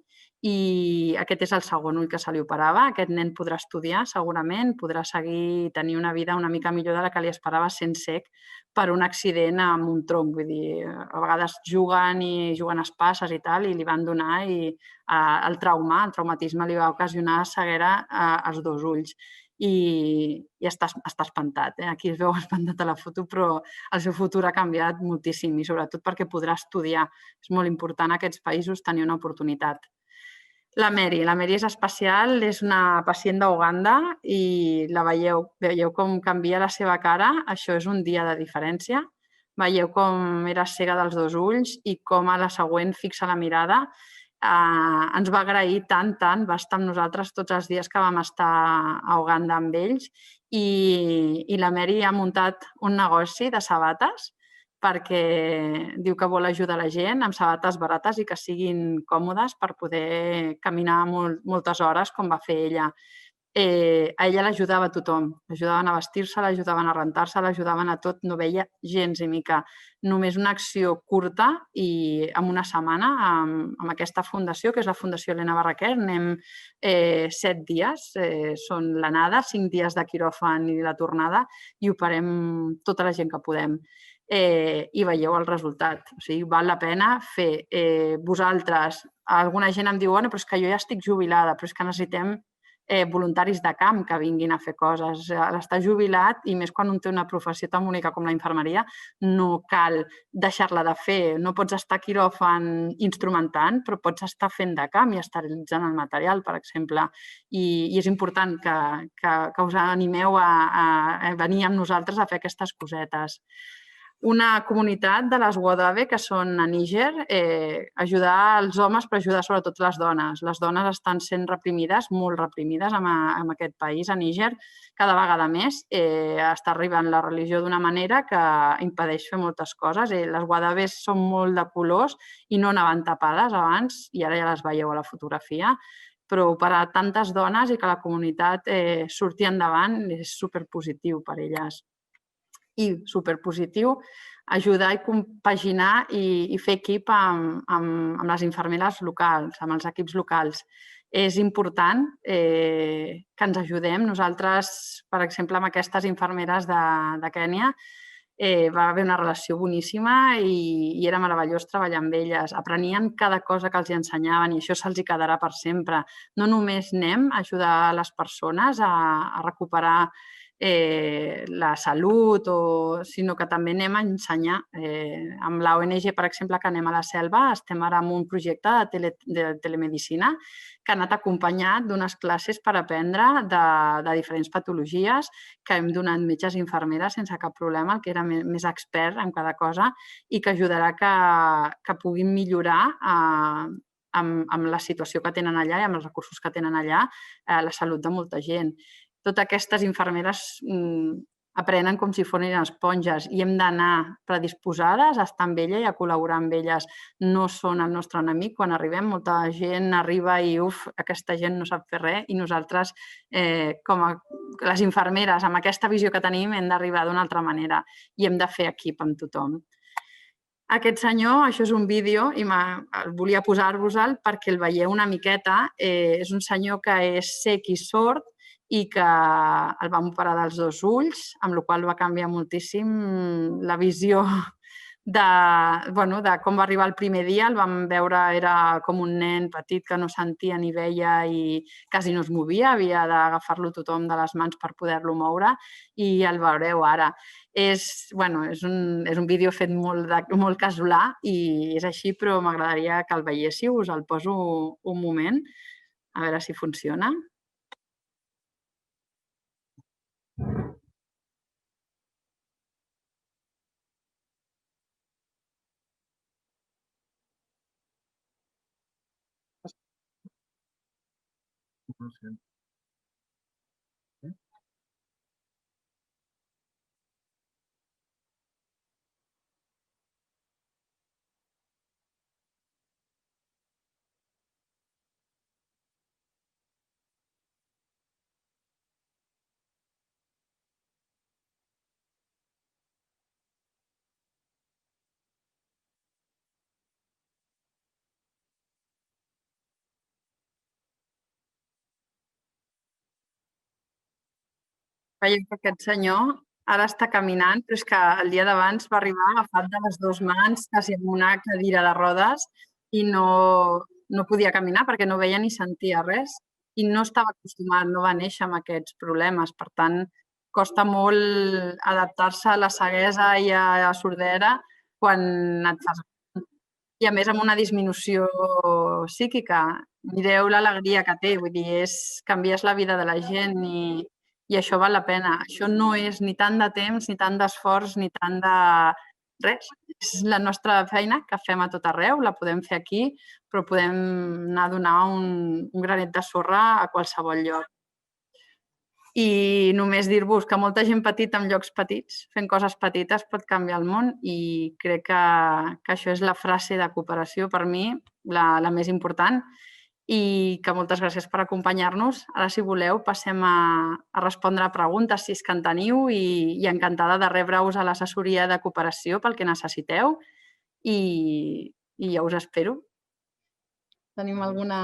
i aquest és el segon ull que se li operava. Aquest nen podrà estudiar segurament, podrà seguir tenir una vida una mica millor de la que li esperava sent cec per un accident amb un tronc. Vull dir, a vegades juguen a espases i tal i li van donar i el traumatisme li va ocasionar ceguera als dos ulls. I està espantat. Aquí es veu espantat a la foto, però el seu futur ha canviat moltíssim i sobretot perquè podrà estudiar. És molt important a aquests països tenir una oportunitat. La Mary és especial, és una pacient d'Uganda i la veieu com canvia la seva cara. Això és un dia de diferència. Veieu com era cega dels dos ulls i com a la següent fixa la mirada. ens va agrair tant, va estar amb nosaltres tots els dies que vam estar a Uganda amb ells i la Mary ha muntat un negoci de sabates perquè diu que vol ajudar la gent amb sabates barates i que siguin còmodes per poder caminar moltes hores com va fer ella. A ella l'ajudava tothom, l'ajudaven a vestir-se, l'ajudaven a rentar-se, l'ajudaven a tot, no veia gens ni mica. Només una acció curta i en una setmana amb aquesta fundació, que és la Fundació Elena Barraquer, anem 7 dies, són l'anada, 5 dies de quiròfan i la tornada i operem tota la gent que podem. I veieu el resultat. O sigui, val la pena fer. Vosaltres, alguna gent em diu, bueno, però és que jo ja estic jubilada, però és que necessitem voluntaris de camp que vinguin a fer coses. L'estar jubilat, i més quan un té una professió tan única com la infermeria, no cal deixar-la de fer. No pots estar a quiròfan instrumentant, però pots estar fent de camp i esterilitzant el material, per exemple. I és important que us animeu a venir amb nosaltres a fer aquestes cosetes. Una comunitat de les Wodave, que són a Níger, ajudar els homes per ajudar sobretot les dones. Les dones estan sent reprimides, molt reprimides en aquest país, a Níger, cada vegada més. Està arribant la religió d'una manera que impedeix fer moltes coses. Les Wadaves són molt de colors i no anaven tapades abans, i ara ja les veieu a la fotografia, però per a tantes dones i que la comunitat surti endavant és superpositiu per elles. I superpositiu, ajudar i compaginar i fer equip amb les infermeres locals, amb els equips locals. És important que ens ajudem. Nosaltres, per exemple, amb aquestes infermeres de Kènia, va haver una relació boníssima i era meravellós treballar amb elles. Aprenien cada cosa que els ensenyaven i això se'ls quedarà per sempre. No només anem a ajudar les persones a recuperar la salut, sinó que també anem a ensenyar. Amb la ONG, per exemple, que anem a la selva, estem ara en un projecte de telemedicina que ha anat acompanyat d'unes classes per aprendre de diferents patologies que hem donat metges i infermeres sense cap problema, el que era més expert en cada cosa i que ajudarà que puguin millorar amb la situació que tenen allà i amb els recursos que tenen allà la salut de molta gent. Totes aquestes infermeres aprenen com si fossin esponges i hem d'anar predisposades a estar amb ella i a col·laborar amb elles. No són el nostre enemic. Quan arribem, molta gent arriba i aquesta gent no sap fer res i nosaltres, com a les infermeres, amb aquesta visió que tenim, hem d'arribar d'una altra manera i hem de fer equip amb tothom. Aquest senyor, això és un vídeo i volia posar-vos-el perquè el veieu una miqueta. És un senyor que és cec i sord i que el vam operar dels 2 ulls, amb la qual cosa va canviar moltíssim la visió de com va arribar el primer dia. El vam veure, era com un nen petit que no sentia ni veia i quasi no es movia, havia d'agafar-lo tothom de les mans per poder-lo moure i el veureu ara. És un vídeo fet molt casolà i és així, però m'agradaria que el veiéssiu. Us el poso un moment, a veure si funciona. Veieu que aquest senyor ara està caminant, però és que el dia d'abans va arribar agafat de les 2 mans, quasi amb una cadira de rodes, i no podia caminar perquè no veia ni sentia res. I no estava acostumat, no va néixer amb aquests problemes. Per tant, costa molt adaptar-se a la ceguesa i a la sordera quan et fas i a més amb una disminució psíquica. Mireu l'alegria que té, vull dir, canvies la vida de la gent i això val la pena. Això no és ni tant de temps, ni tant d'esforç, ni tant res, és la nostra feina que fem a tot arreu, la podem fer aquí, però podem anar a donar un granet de sorra a qualsevol lloc. I només dir-vos que molta gent petita en llocs petits, fent coses petites, pot canviar el món i crec que això és la frase de cooperació per mi, la més important, i que moltes gràcies per acompanyar-nos. Ara, si voleu, passem a respondre a preguntes, si és que en teniu, i encantada de rebre-us a l'assessoria de cooperació pel que necessiteu i ja us espero. Tenim alguna...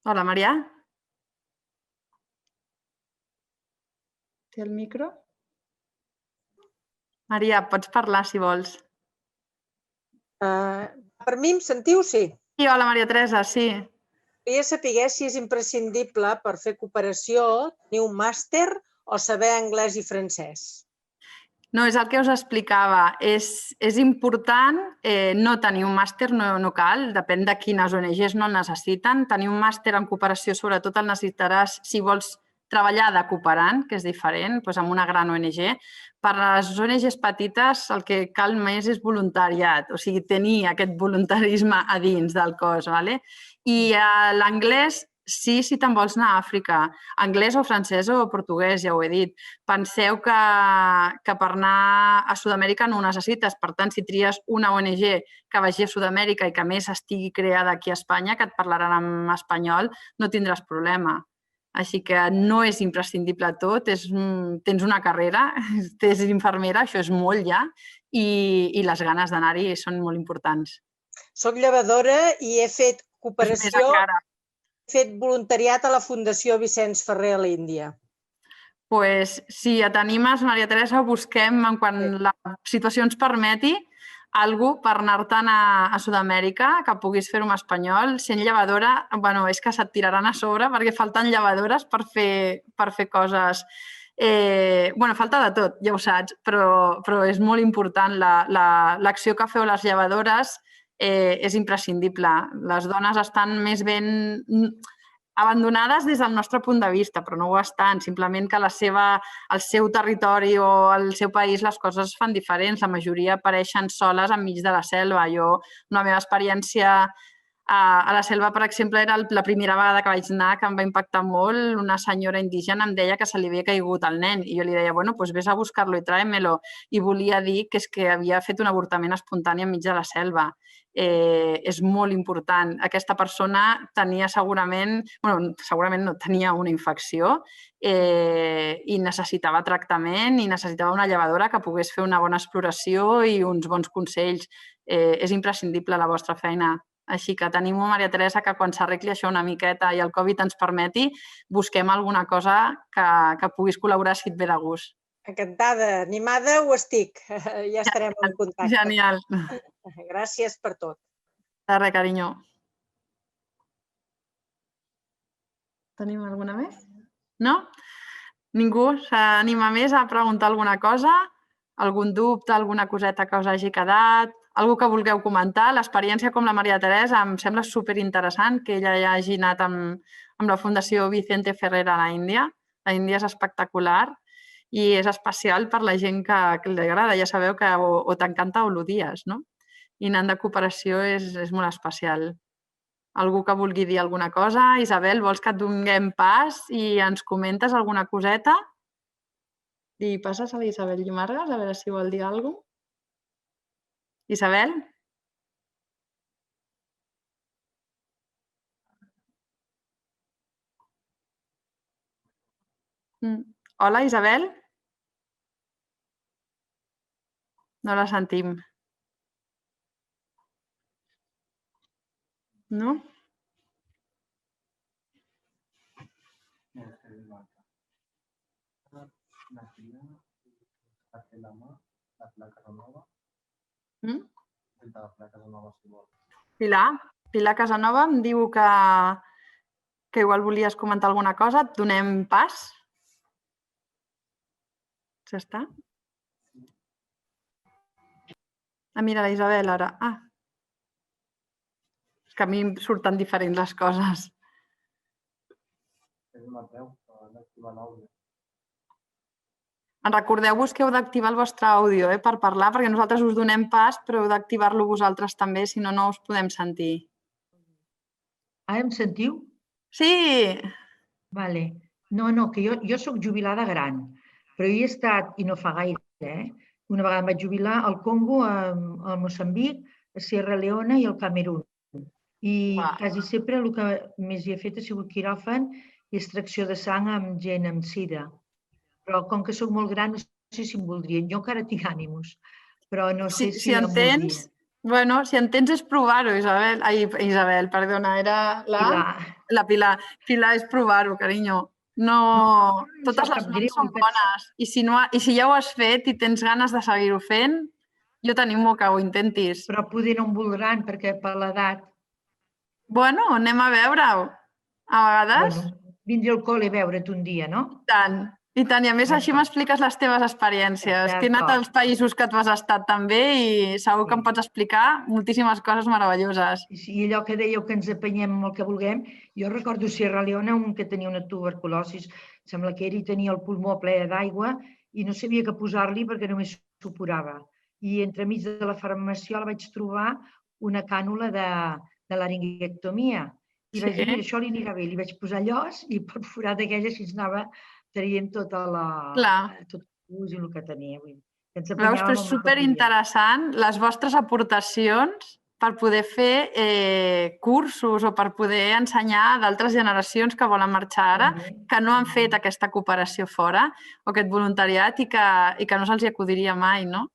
Hola, Marià. Té el micro? Marià, pots parlar si vols. Per mi em sentiu? Sí. Sí, hola, Maria Teresa, sí. Volia saber si és imprescindible per fer cooperació tenir un màster o saber anglès i francès. No, és el que us explicava. És important no tenir un màster, no cal, depèn de quines ONGs no el necessiten. Tenir un màster en cooperació sobretot el necessitaràs si vols treballar de cooperant, que és diferent, doncs amb una gran ONG. Per a les ONGs petites el que cal més és voluntariat, o sigui, tenir aquest voluntarisme a dins del cos. I l'anglès, sí, si te'n vols anar a Àfrica, anglès o francès o portuguès, ja ho he dit. Penseu que per anar a Sud-amèrica no ho necessites. Per tant, si tries una ONG que vagi a Sud-amèrica i que més estigui creada aquí a Espanya, que et parlaran en espanyol, no tindràs problema. Així que no és imprescindible tot. Tens una carrera, ets infermera, això és molt ja, i les ganes d'anar-hi són molt importants. Soc llevadora i he fet cooperació, he fet voluntariat a la Fundació Vicenç Ferrer a l'Índia. Doncs si t'animes, Maria Teresa, busquem, quan la situació ens permeti, algú per anar-te'n a Sud-amèrica, que puguis fer-ho en espanyol. Sent llevadora, és que se't tiraran a sobre perquè falten llevadores per fer coses. Falta de tot, ja ho saps, però és molt important. L'acció que feu les llevadores és imprescindible. Les dones estan més ben abandonades des del nostre punt de vista, però no ho estan. Simplement que el seu territori o el seu país les coses es fan diferents. La majoria apareixen soles enmig de la selva. La meva experiència a la selva, per exemple, era la primera vegada que vaig anar, que em va impactar molt. Una senyora indígena em deia que se li havia caigut el nen i jo li deia, pues vés a buscar-lo i tráemelo. I volia dir que és que havia fet un avortament espontani enmig de la selva. És molt important. Aquesta persona tenia segurament no, tenia una infecció i necessitava tractament i necessitava una llevadora que pogués fer una bona exploració i uns bons consells. És imprescindible la vostra feina. Així que t'animo, Maria Teresa, que quan s'arregli això una miqueta i el Covid ens permeti, busquem alguna cosa que puguis col·laborar si et ve de gust. Encantada, animada ho estic. Ja estarem en contacte. Genial. Gràcies per tot. De res, carinyo. Tenim alguna més? No? Ningú s'anima més a preguntar alguna cosa? Algun dubte, alguna coseta que us hagi quedat? Algú que vulgueu comentar? L'experiència com la Maria Teresa em sembla superinteressant que ella ja hagi anat amb la Fundació Vicente Ferrer a l'Índia. L'Índia és espectacular i és especial per la gent que li agrada. Ja sabeu que o t'encanta o l'odies, no? I anant de cooperació és molt especial. Algú que vulgui dir alguna cosa? Isabel, vols que et donem pas i ens comentes alguna coseta? I passes a l'Isabel Llimargas, a veure si vol dir alguna cosa. Isabel? Hola, Isabel? No la sentim. No? Pilar Casanova em diu que igual volies comentar alguna cosa. Et donem pas? Ja està? Mira, la Isabel ara. És que a mi em surten diferents les coses. Recordeu-vos que heu d'activar el vostre àudio per parlar, perquè nosaltres us donem pas, però heu d'activar-lo vosaltres també, si no, no us podem sentir. Ara em sentiu? Sí! Vale. No, que jo soc jubilada gran, però hi he estat, i no fa gaire, una vegada em vaig jubilar al Congo, al Moçambic, a Sierra Leone i al Camerún. I quasi sempre el que més hi he fet ha sigut quiròfan i extracció de sang amb gent amb sida. Però com que sóc molt gran, no sé si em voldrien. Jo encara tinc ànims, però no sé si em voldrien. Bueno, si entens és provar-ho, Isabel. Ai, Isabel, perdona, era la Pilar. Pilar és provar-ho, carinyo. No, totes les mans són bones. I si ja ho has fet i tens ganes de seguir-ho fent, jo t'animo que ho intentis. Però poder no em voldran, perquè per l'edat... Bueno, anem a veure-ho. A vegades... Vindré al col·le a veure't un dia, no? I tant, i a més així m'expliques les teves experiències, que he anat als països que tu has estat també i segur que em pots explicar moltíssimes coses meravelloses. I allò que dèieu que ens apanyem amb el que vulguem, jo recordo Sierra Leone, un que tenia una tuberculosi, sembla que ell tenia el pulmó ple d'aigua i no sabia què posar-li perquè només suporava. I entremig de la farmaciola vaig trobar una cànula de laringectomia. I vaig dir, mira, això li anirà bé. Li vaig posar llos i per forat d'aquella així anava traient tot l'ús i el que tenia. Veus, però és superinteressant les vostres aportacions per poder fer cursos o per poder ensenyar a d'altres generacions que volen marxar ara, que no han fet aquesta cooperació fora o aquest voluntariat i que no se'ls acudiria mai, no?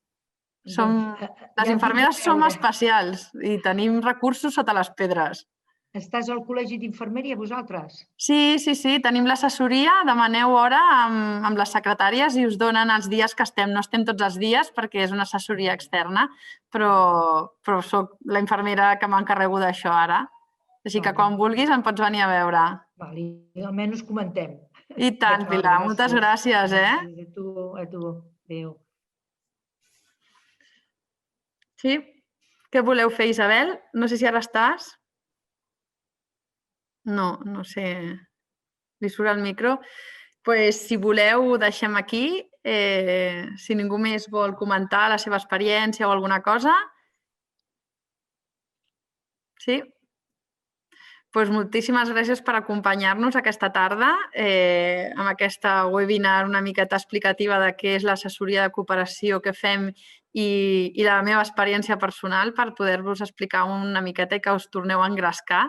Les infermeres som especials i tenim recursos sota les pedres. Estàs al col·legi d'infermeria, vosaltres? Sí, tenim l'assessoria, demaneu hora amb les secretàries i us donen els dies que estem. No estem tots els dies perquè és una assessoria externa, però soc la infermera que m'encarrego d'això ara. Així que quan vulguis em pots venir a veure. Almenys comentem. I tant, Pilar, moltes gràcies. A tu. Adéu. Sí? Què voleu fer, Isabel? No sé si ara estàs. No sé. Li surt el micro. Doncs, si voleu, ho deixem aquí. Si ningú més vol comentar la seva experiència o alguna cosa. Sí? Doncs moltíssimes gràcies per acompanyar-nos aquesta tarda amb aquesta webinar una miqueta explicativa de què és l'assessoria de cooperació que fem i la meva experiència personal per poder-vos explicar una miqueta i que us torneu a engrescar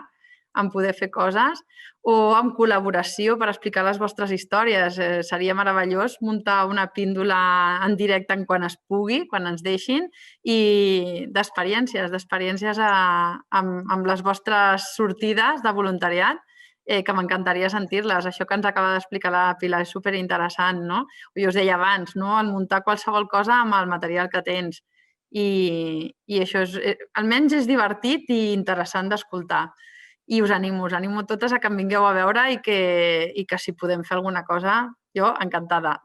en poder fer coses o en col·laboració per explicar les vostres històries. Seria meravellós muntar una píndola en directe quan es pugui, quan ens deixin, i d'experiències amb les vostres sortides de voluntariat, que m'encantaria sentir-les. Això que ens acaba d'explicar la Pilar és superinteressant, no? Jo us deia abans, no? El muntar qualsevol cosa amb el material que tens. I això almenys és divertit i interessant d'escoltar. I us animo totes a que em vingueu a veure i que si podem fer alguna cosa, jo encantada.